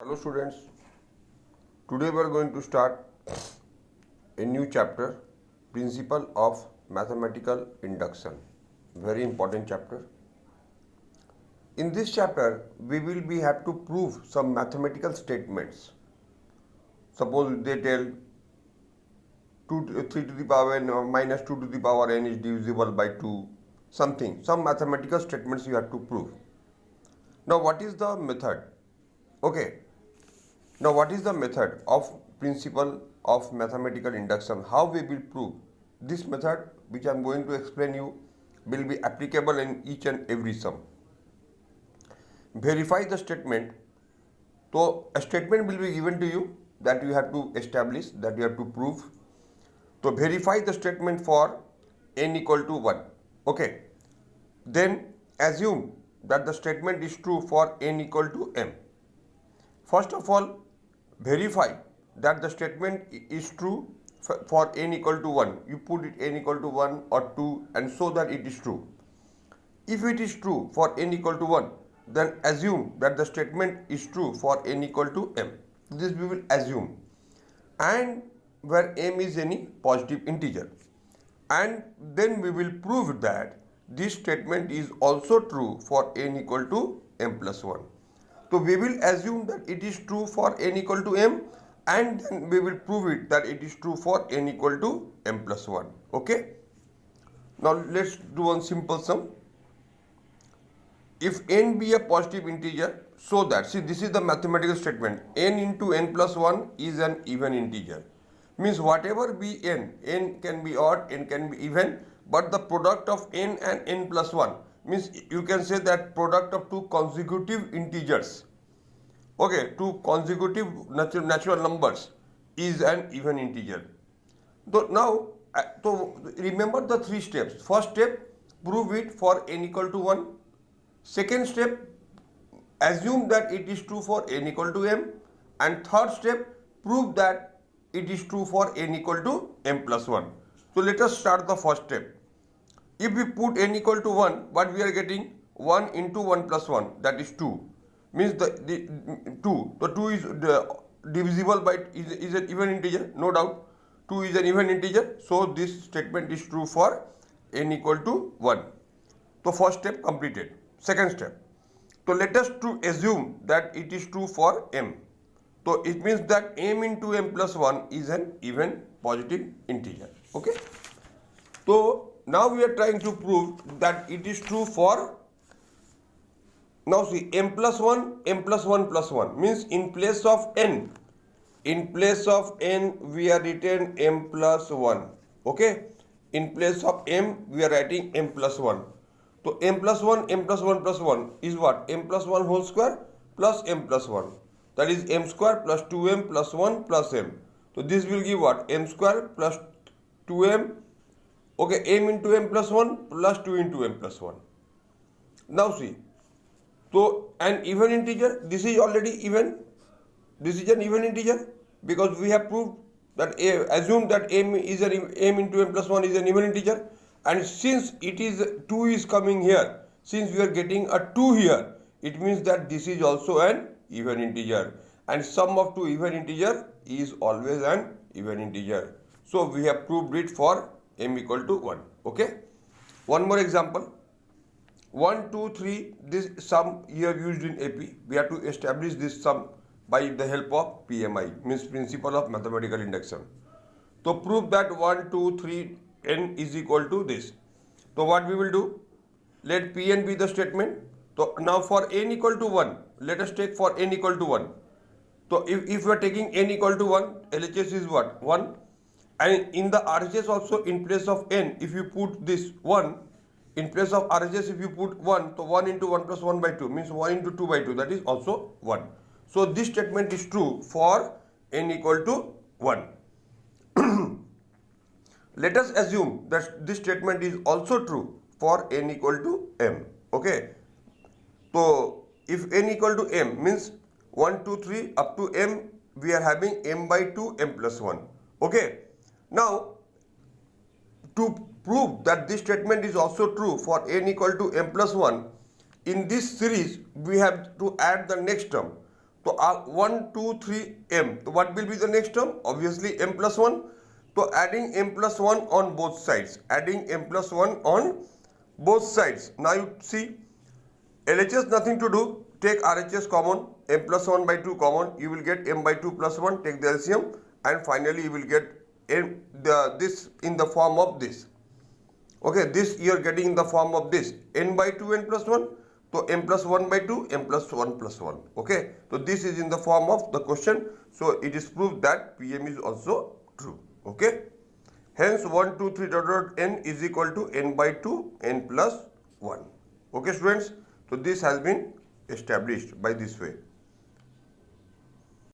Hello students, today we are going to start a new chapter, Principle of Mathematical Induction. Very important chapter. In this chapter, we will have to prove some mathematical statements. Suppose they tell 3 to the power n minus 2 to the power n is divisible by 2, some mathematical statements you have to prove. Now what is the method? Okay. Now what is the method of principle of mathematical induction? How we will prove? This method which I am going to explain you will be applicable in each and every sum. Verify the statement. So a statement will be given to you that you have to establish, that you have to prove. So verify the statement for n equal to 1. Okay. Then assume that the statement is true for n equal to m. First of all, verify that the statement is true for n equal to 1. You put it n equal to 1 or 2 and show that it is true. If it is true for n equal to 1, then assume that the statement is true for n equal to m. This we will assume. And where m is any positive integer. And then we will prove that this statement is also true for n equal to m plus 1. So we will assume that it is true for n equal to m, and then we will prove it that it is true for n equal to m plus 1. Okay. Now let's do one simple sum. If n be a positive integer, so that, see, this is the mathematical statement, n into n plus 1 is an even integer. Means whatever be n can be odd, n can be even, but the product of n and n plus 1 means you can say that product of two consecutive integers, okay, two consecutive natural numbers is an even integer. So now, remember the three steps. First step, prove it for n equal to 1. Second step, assume that it is true for n equal to m. And third step, prove that it is true for n equal to m plus 1. So let us start the first step. If we put n equal to 1, what we are getting? 1 into 1 plus 1, that is 2. Means the 2. The 2 is divisible by, is an even integer, no doubt. 2 is an even integer. So this statement is true for n equal to 1. So first step completed. Second step. So let us to assume that it is true for m. So it means that m into m plus 1 is an even positive integer. Okay. So now we are trying to prove that it is true for, now see, m plus 1 plus 1 means in place of n we are written m plus 1. Okay. In place of m we are writing m plus 1. So m plus 1 plus 1 is what? M plus 1 whole square plus m plus 1. That is m square plus 2m plus 1 plus m. So this will give what? M square plus 2m. Okay, m into m plus 1 plus 2 into m plus 1. Now see. So an even integer, this is already even. This is an even integer because we have proved that assume that m into m plus 1 is an even integer. And since it is 2 is coming here, since we are getting a 2 here, it means that this is also an even integer. And sum of two even integer is always an even integer. So we have proved it for m equal to 1. Okay. One more example. 1, 2, 3, this sum you have used in AP. We have to establish this sum by the help of PMI, means principle of mathematical induction. So prove that 1, 2, 3, n is equal to this. So what we will do? Let Pn be the statement. So now for n equal to 1, let us take for n equal to 1. So if we are taking n equal to 1, LHS is what? 1. And in the RHS also, in place of n, if you put this 1, in place of RHS if you put 1, so 1 into 1 plus 1 by 2 means 1 into 2 by 2, that is also 1. So this statement is true for n equal to 1. Let us assume that this statement is also true for n equal to m. Okay. So if n equal to m means 1, 2, 3 up to m, we are having m by 2 m plus 1. Okay. Now to prove that this statement is also true for n equal to m plus 1, in this series we have to add the next term. तो 1 2 3 m, तो what will be the next term? Obviously m plus 1. तो adding m plus 1 on both sides, adding m plus 1 on both sides. Now you see LHS nothing to do, take RHS common, m plus 1 by 2 common, you will get m by 2 plus 1, take the LCM, and finally you will get this in the form of this. Okay, this you are getting in the form of this, n by 2 n plus 1, so m plus 1 by 2 m plus 1 plus 1. Okay, so this is in the form of the question, so it is proved that PM is also true. Okay, hence 1 2 3 dot dot n is equal to n by 2 n plus 1. Okay students, so this has been established by this way.